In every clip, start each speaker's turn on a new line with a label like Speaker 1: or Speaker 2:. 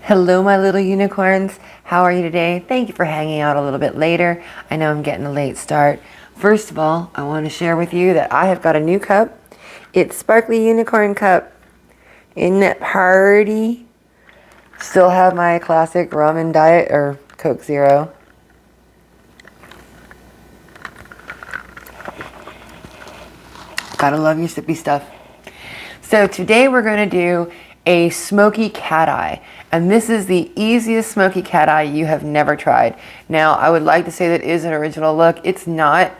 Speaker 1: Hello, my little unicorns. How are you today? Thank you for hanging out a little bit later. I know I'm getting a late start. First of all, I want to share with you that I have got a new cup. It's Sparkly Unicorn Cup. Isn't it party? Still have my classic rum and diet or Coke Zero. Gotta love your sippy stuff. So today we're going to do a smoky cat eye. And this is the easiest smoky cat eye you have never tried. Now, I would like to say that it is an original look. It's not.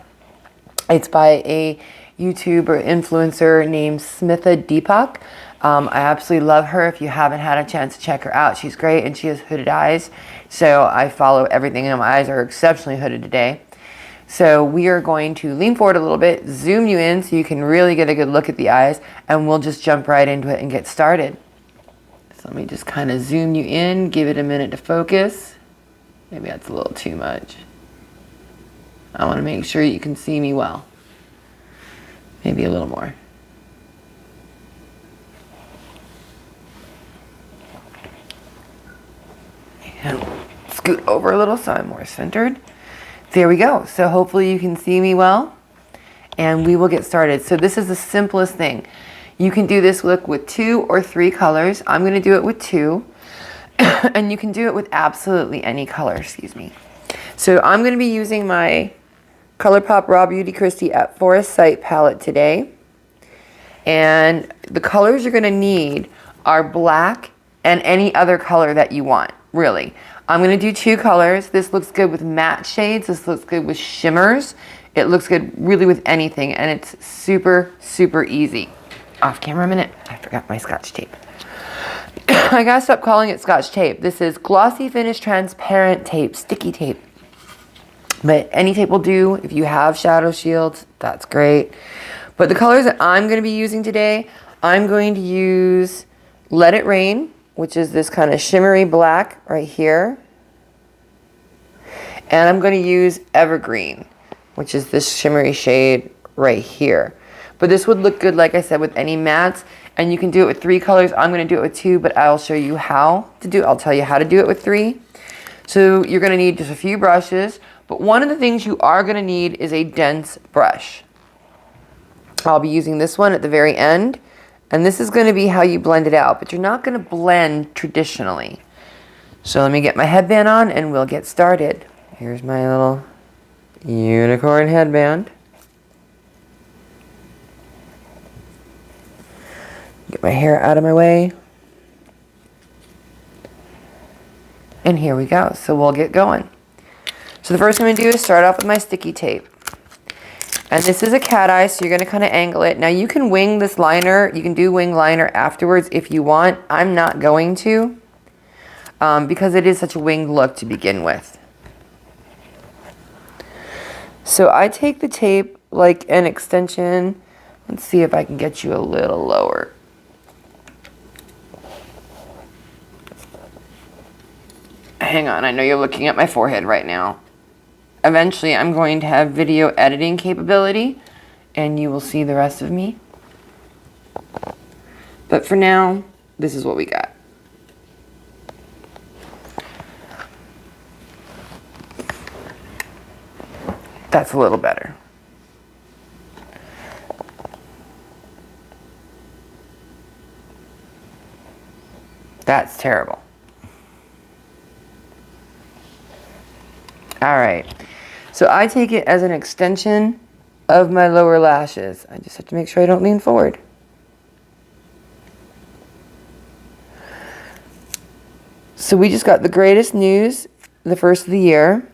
Speaker 1: It's by a YouTuber influencer named Smitha Deepak. I absolutely love her. If you haven't had a chance to check her out, she's great and she has hooded eyes. So I follow everything and my eyes are exceptionally hooded today. So we are going to lean forward a little bit, zoom you in so you can really get a good look at the eyes, and we'll just jump right into it and get started. So let me just kind of zoom you in, give it a minute to focus. Maybe that's a little too much. I want to make sure you can see me well. Maybe a little more. And scoot over a little so I'm more centered. There we go. So hopefully you can see me well, and we will get started. So this is the simplest thing. You can do this look with 2 or 3 colors. I'm going to do it with 2, and you can do it with absolutely any color, excuse me. So I'm going to be using my ColourPop Raw Beauty Kristi at Forest Sight palette today. And the colors you're going to need are black and any other color that you want, really. I'm going to do 2 colors. This looks good with matte shades. This looks good with shimmers. It looks good really with anything, and it's super, super easy. Off camera a minute. I forgot my Scotch tape. I gotta stop calling it Scotch tape. This is glossy finish transparent tape, sticky tape. But any tape will do. If you have shadow shields, that's great. But the colors that I'm going to be using today, I'm going to use Let It Rain, which is this kind of shimmery black right here. And I'm going to use Evergreen, which is this shimmery shade right here. But this would look good, like I said, with any mattes. And you can do it with 3 colors. I'm going to do it with 2, but I'll show you how to do it. I'll tell you how to do it with 3. So you're going to need just a few brushes. But one of the things you are going to need is a dense brush. I'll be using this one at the very end. And this is going to be how you blend it out. But you're not going to blend traditionally. So let me get my headband on and we'll get started. Here's my little unicorn headband. Get my hair out of my way. And here we go. So we'll get going. So the first thing I'm going to do is start off with my sticky tape. And this is a cat eye, so you're going to kind of angle it. Now you can wing this liner. You can do wing liner afterwards if you want. I'm not going to because it is such a winged look to begin with. So I take the tape like an extension. Let's see if I can get you a little lower. Hang on, I know you're looking at my forehead right now. Eventually, I'm going to have video editing capability, and you will see the rest of me. But for now, this is what we got. That's a little better. That's terrible. All right, so I take it as an extension of my lower lashes. I just have to make sure I don't lean forward. So we just got the greatest news the first of the year.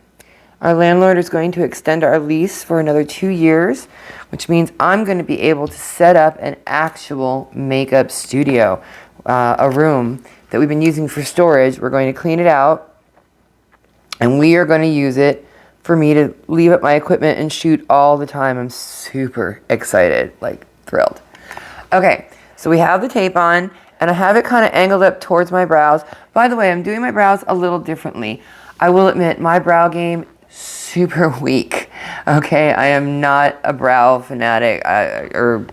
Speaker 1: Our landlord is going to extend our lease for another 2 years, which means I'm going to be able to set up an actual makeup studio, a room that we've been using for storage. We're going to clean it out. And we are going to use it for me to leave up my equipment and shoot all the time. I'm super excited, like thrilled. Okay, so we have the tape on, and I have it kind of angled up towards my brows. By the way, I'm doing my brows a little differently. I will admit, my brow game, super weak. Okay, I am not a brow fanatic, I'm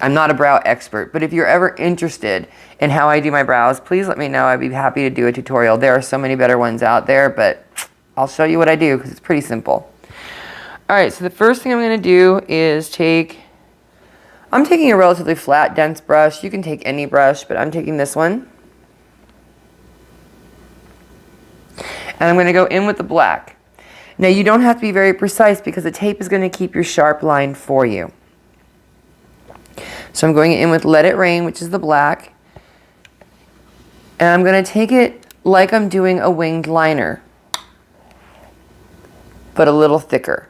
Speaker 1: not a brow expert, but if you're ever interested and how I do my brows, please let me know. I'd be happy to do a tutorial. There are so many better ones out there, but I'll show you what I do because it's pretty simple. All right, so the first thing I'm going to do is I'm taking a relatively flat, dense brush. You can take any brush, but I'm taking this one. And I'm going to go in with the black. Now, you don't have to be very precise because the tape is going to keep your sharp line for you. So I'm going in with Let It Rain, which is the black. And I'm going to take it like I'm doing a winged liner, but a little thicker.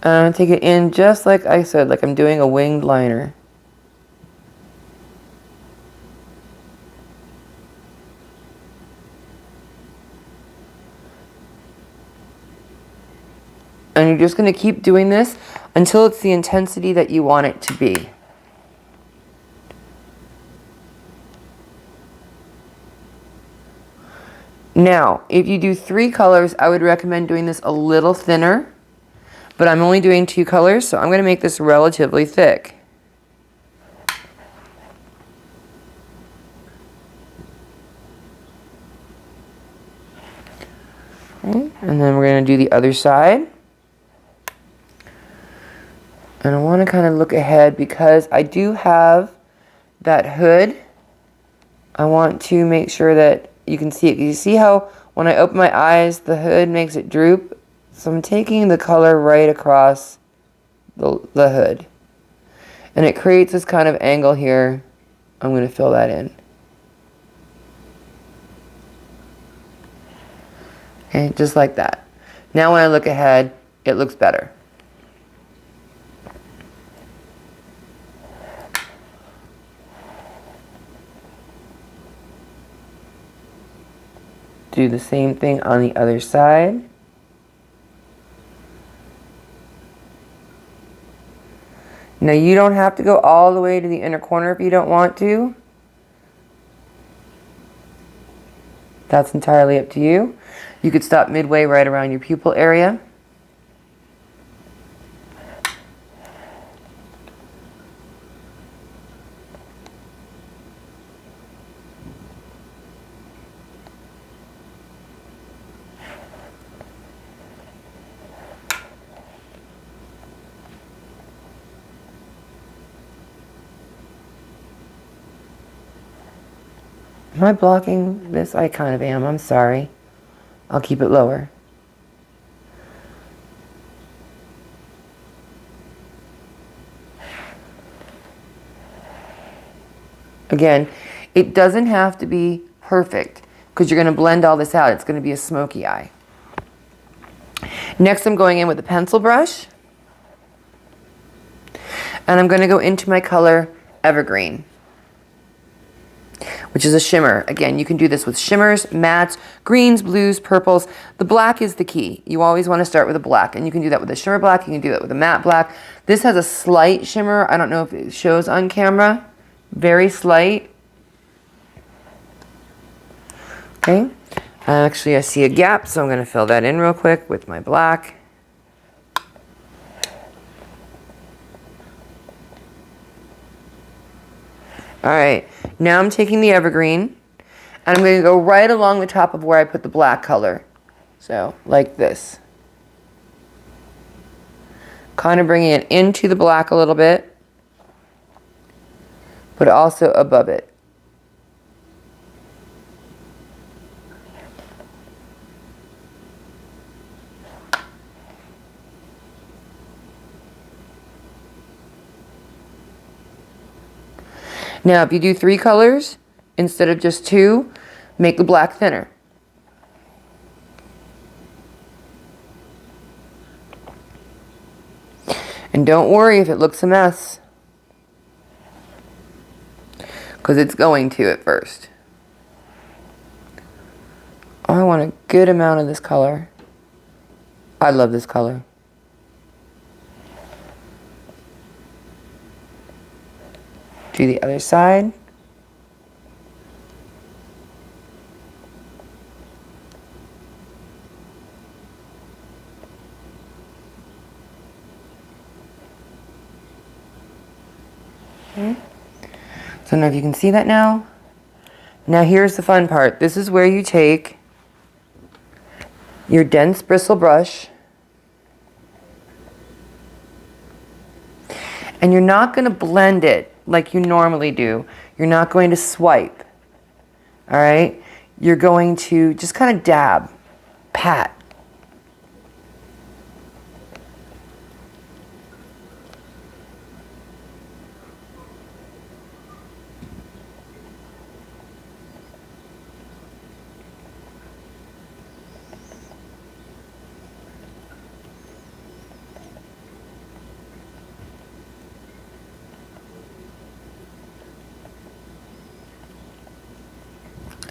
Speaker 1: And I'm going to take it in just like I said, like I'm doing a winged liner. And you're just going to keep doing this until it's the intensity that you want it to be. Now, if you do 3 colors, I would recommend doing this a little thinner, but I'm only doing 2 colors, so I'm going to make this relatively thick. Okay, and then we're going to do the other side. And I want to kind of look ahead because I do have that hood. I want to make sure that you can see it. You see how when I open my eyes, the hood makes it droop? So I'm taking the color right across the hood. And it creates this kind of angle here. I'm going to fill that in. Okay, just like that. Now when I look ahead, it looks better. Do the same thing on the other side. Now you don't have to go all the way to the inner corner if you don't want to. That's entirely up to you. You could stop midway right around your pupil area. Am I blocking this? I kind of am. I'm sorry. I'll keep it lower. Again, it doesn't have to be perfect because you're going to blend all this out. It's going to be a smoky eye. Next, I'm going in with a pencil brush. And I'm going to go into my color Evergreen, which is a shimmer. Again, you can do this with shimmers, mattes, greens, blues, purples. The black is the key. You always want to start with a black, and you can do that with a shimmer black. You can do that with a matte black. This has a slight shimmer. I don't know if it shows on camera. Very slight. Okay. Actually, I see a gap, so I'm going to fill that in real quick with my black. All right, now I'm taking the Evergreen, and I'm going to go right along the top of where I put the black color. So, like this. Kind of bringing it into the black a little bit, but also above it. Now, if you do 3 colors instead of just 2, make the black thinner. And don't worry if it looks a mess, because it's going to at first. Oh, I want a good amount of this color. I love this color. Do the other side. Okay. So I don't know if you can see that now. Now here's the fun part. This is where you take your dense bristle brush, and you're not going to blend it like you normally do. You're not going to swipe. All right? You're going to just kind of dab, pat.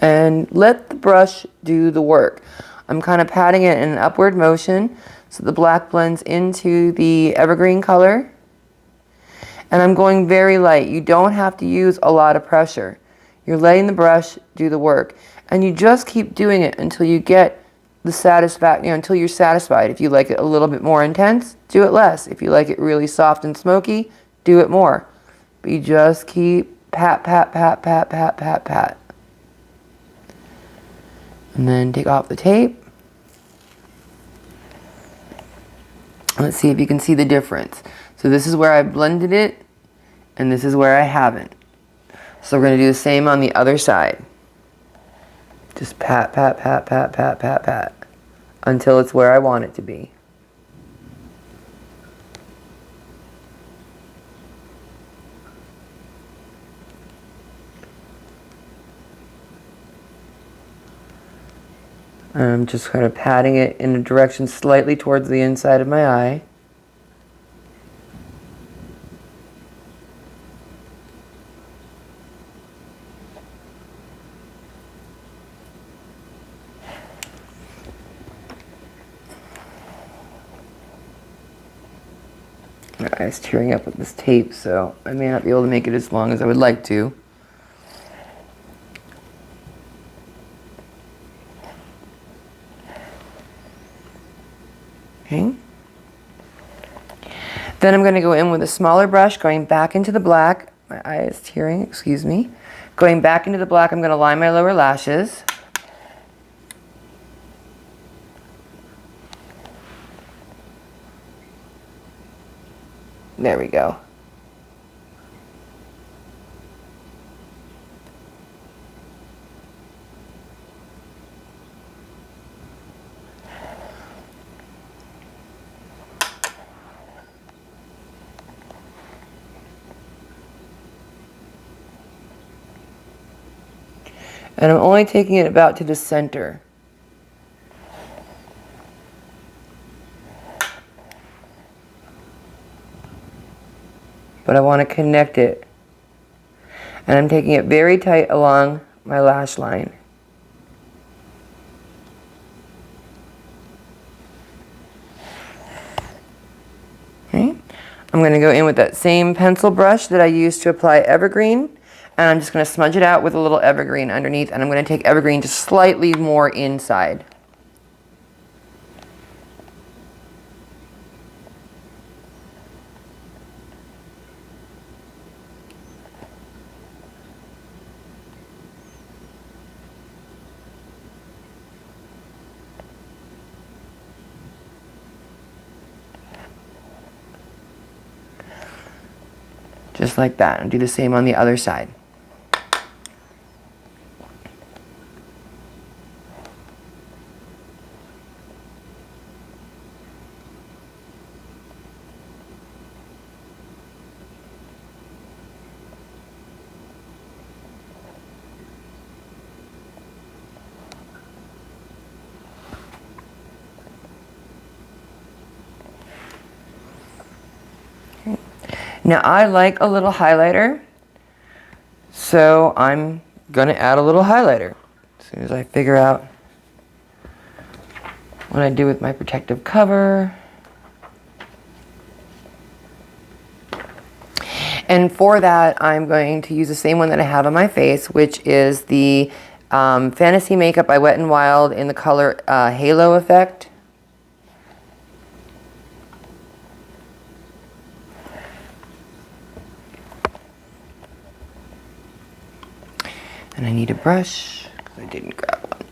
Speaker 1: And let the brush do the work. I'm kind of patting it in an upward motion so the black blends into the evergreen color. And I'm going very light. You don't have to use a lot of pressure. You're letting the brush do the work. And you just keep doing it until you get the satisfaction, until you're satisfied. If you like it a little bit more intense, do it less. If you like it really soft and smoky, do it more. But you just keep pat, pat, pat, pat, pat, pat, pat. And then take off the tape. Let's see if you can see the difference. So this is where I blended it, and this is where I haven't. So we're going to do the same on the other side. Just pat, pat, pat, pat, pat, pat, pat, until it's where I want it to be. I'm just kind of patting it in a direction slightly towards the inside of my eye. My eye's tearing up with this tape, so I may not be able to make it as long as I would like to. Okay. Then I'm going to go in with a smaller brush, going back into the black. My eye is tearing, excuse me. Going back into the black, I'm going to line my lower lashes. There we go. And I'm only taking it about to the center. But I want to connect it. And I'm taking it very tight along my lash line. Okay. I'm going to go in with that same pencil brush that I used to apply evergreen. And I'm just going to smudge it out with a little evergreen underneath. And I'm going to take evergreen just slightly more inside. Just like that. And do the same on the other side. Now I like a little highlighter, so I'm going to add a little highlighter as soon as I figure out what I do with my protective cover. And for that, I'm going to use the same one that I have on my face, which is the Fantasy Makeup by Wet n Wild in the color Halo Effect. And I need a brush, because I didn't grab one.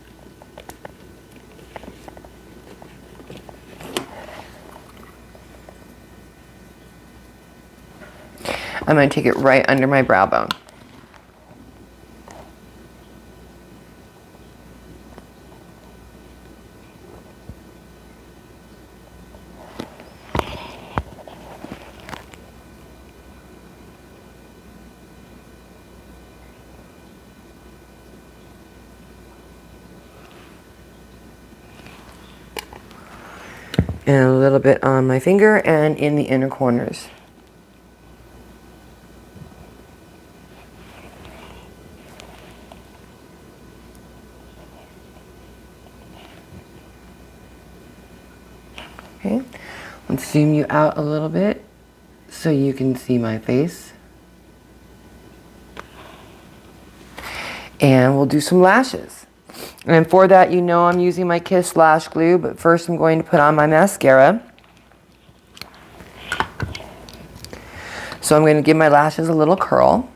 Speaker 1: I'm going to take it right under my brow bone. And a little bit on my finger and in the inner corners. Okay, let's zoom you out a little bit so you can see my face. And we'll do some lashes. And for that, you know I'm using my Kiss Lash Glue, but first I'm going to put on my mascara. So I'm going to give my lashes a little curl.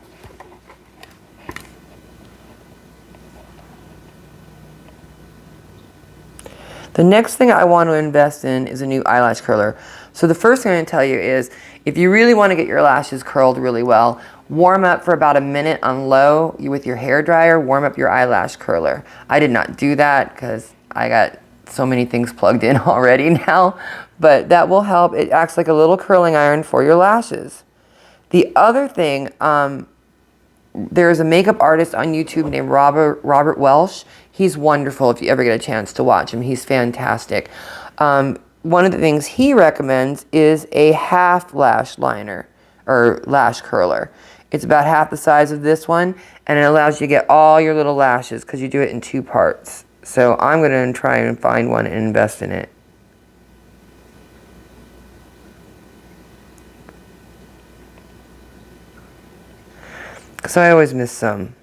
Speaker 1: The next thing I want to invest in is a new eyelash curler. So the first thing I'm going to tell you is, if you really want to get your lashes curled really well, warm up for about a minute on low with your hair dryer, warm up your eyelash curler. I did not do that because I got so many things plugged in already now, but that will help. It acts like a little curling iron for your lashes. The other thing, there's a makeup artist on YouTube named Robert Welsh. He's wonderful if you ever get a chance to watch him. He's fantastic. One of the things he recommends is a half lash liner or lash curler. It's about half the size of this one, and it allows you to get all your little lashes because you do it in 2 parts. So I'm going to try and find one and invest in it. So I always miss some.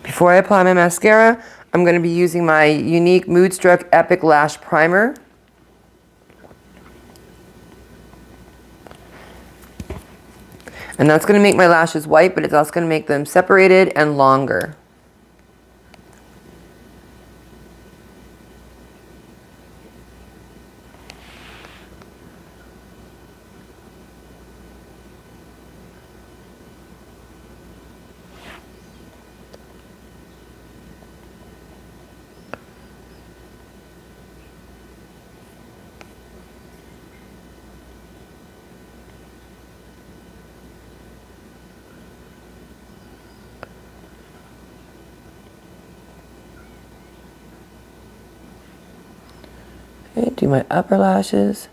Speaker 1: Before I apply my mascara, I'm going to be using my unique Moodstruck Epic Lash Primer. And that's going to make my lashes white, but it's also going to make them separated and longer. Okay, do my upper lashes.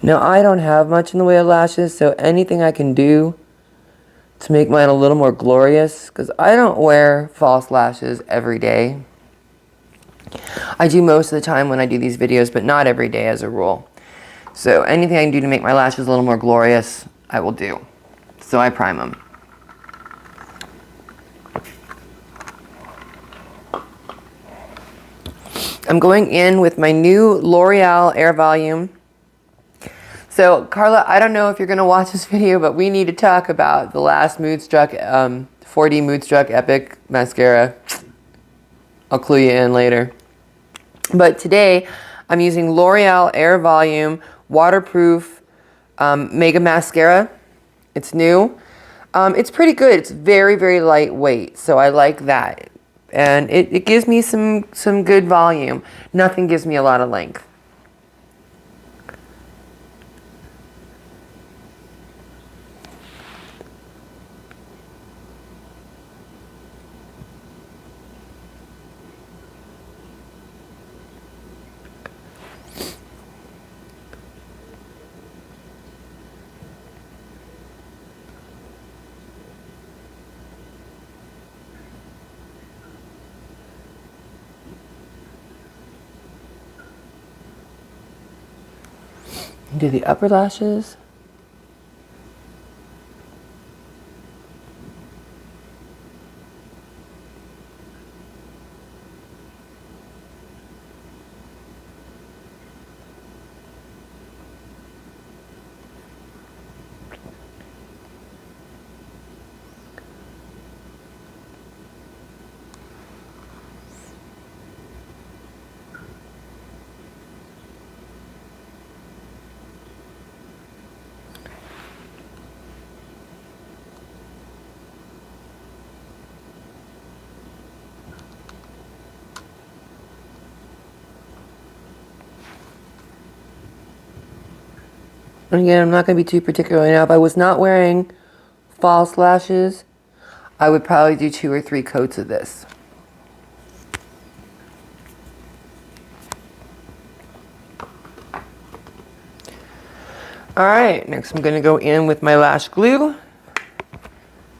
Speaker 1: Now, I don't have much in the way of lashes, so anything I can do to make mine a little more glorious, because I don't wear false lashes every day. I do most of the time when I do these videos, but not every day as a rule. So anything I can do to make my lashes a little more glorious, I will do. So I prime them. I'm going in with my new L'Oreal Air Volume. So, Carla, I don't know if you're going to watch this video, but we need to talk about the last Moodstruck, 4D Moodstruck Epic Mascara. I'll clue you in later. But today, I'm using L'Oreal Air Volume Waterproof Mega Mascara. It's new. It's pretty good. It's very, very lightweight, so I like that. And it gives me some good volume. Nothing gives me a lot of length. Do the upper lashes. And again, I'm not going to be too particular right now. If I was not wearing false lashes, I would probably do 2 or 3 coats of this. Alright, next I'm going to go in with my lash glue.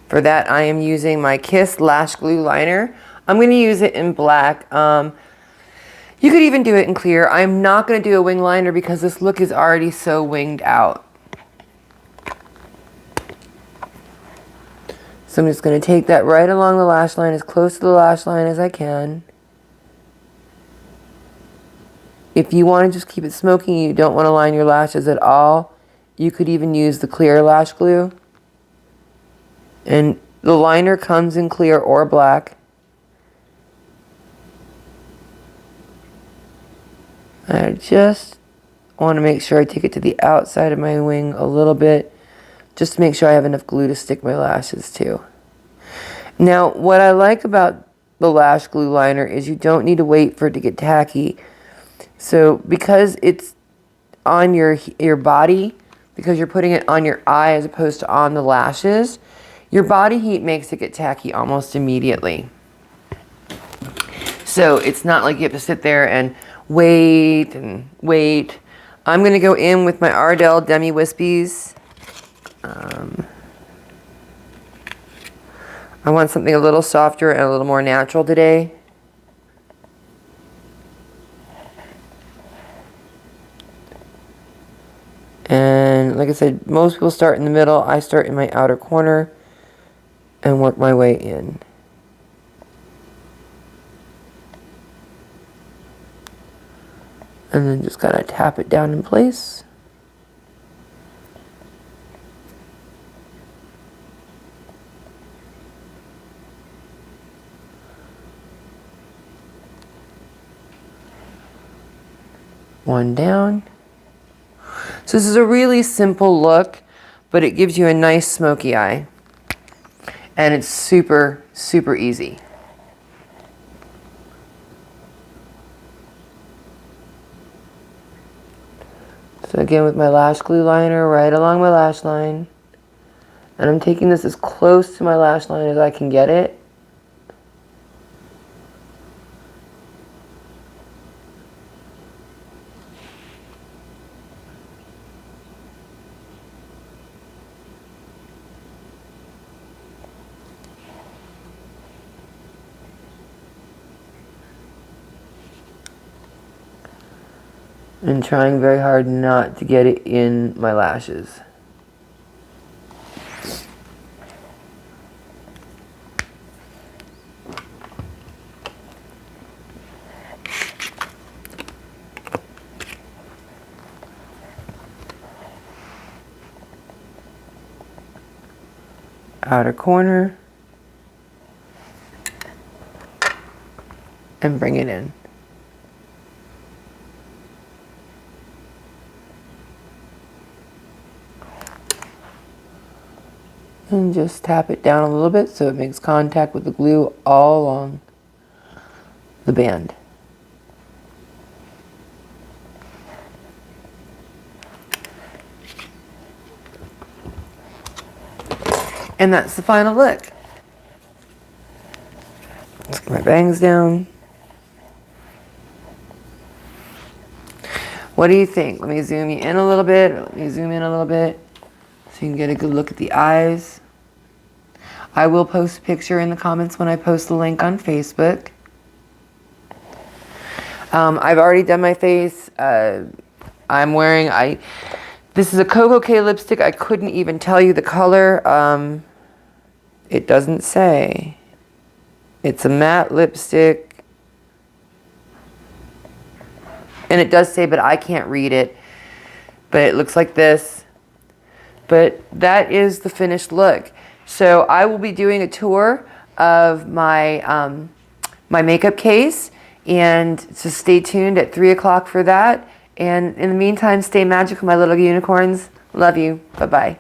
Speaker 1: For that, I am using my Kiss Lash Glue Liner. I'm going to use it in black. You could even do it in clear. I'm not going to do a wing liner because this look is already so winged out. So I'm just going to take that right along the lash line, as close to the lash line as I can. If you want to just keep it smoky and you don't want to line your lashes at all, you could even use the clear lash glue. And the liner comes in clear or black. I just want to make sure I take it to the outside of my wing a little bit, just to make sure I have enough glue to stick my lashes to. Now, what I like about the lash glue liner is you don't need to wait for it to get tacky. So because it's on your body, because you're putting it on your eye as opposed to on the lashes, your body heat makes it get tacky almost immediately. So it's not like you have to sit there and wait and wait. I'm going to go in with my Ardell Demi Wispies. I want something a little softer and a little more natural today. And like I said, most people start in the middle. I start in my outer corner and work my way in. And then just kind of tap it down in place. One down. So this is a really simple look, but it gives you a nice smoky eye. And it's super, super easy. So again, with my lash glue liner right along my lash line. And I'm taking this as close to my lash line as I can get it. And trying very hard not to get it in my lashes. Outer corner. And bring it in. And just tap it down a little bit so it makes contact with the glue all along the band. And that's the final look. Let's get my bangs down. What do you think? Let me zoom you in a little bit. Let me zoom in a little bit so you can get a good look at the eyes. I will post a picture in the comments when I post the link on Facebook. I've already done my face. I'm wearing, This is a Coco K lipstick. I couldn't even tell you the color. It doesn't say. It's a matte lipstick. And it does say, but I can't read it. But it looks like this. But that is the finished look. So I will be doing a tour of my my makeup case, and so stay tuned at 3 o'clock for that. And in the meantime, stay magical, my little unicorns. Love you. Bye-bye.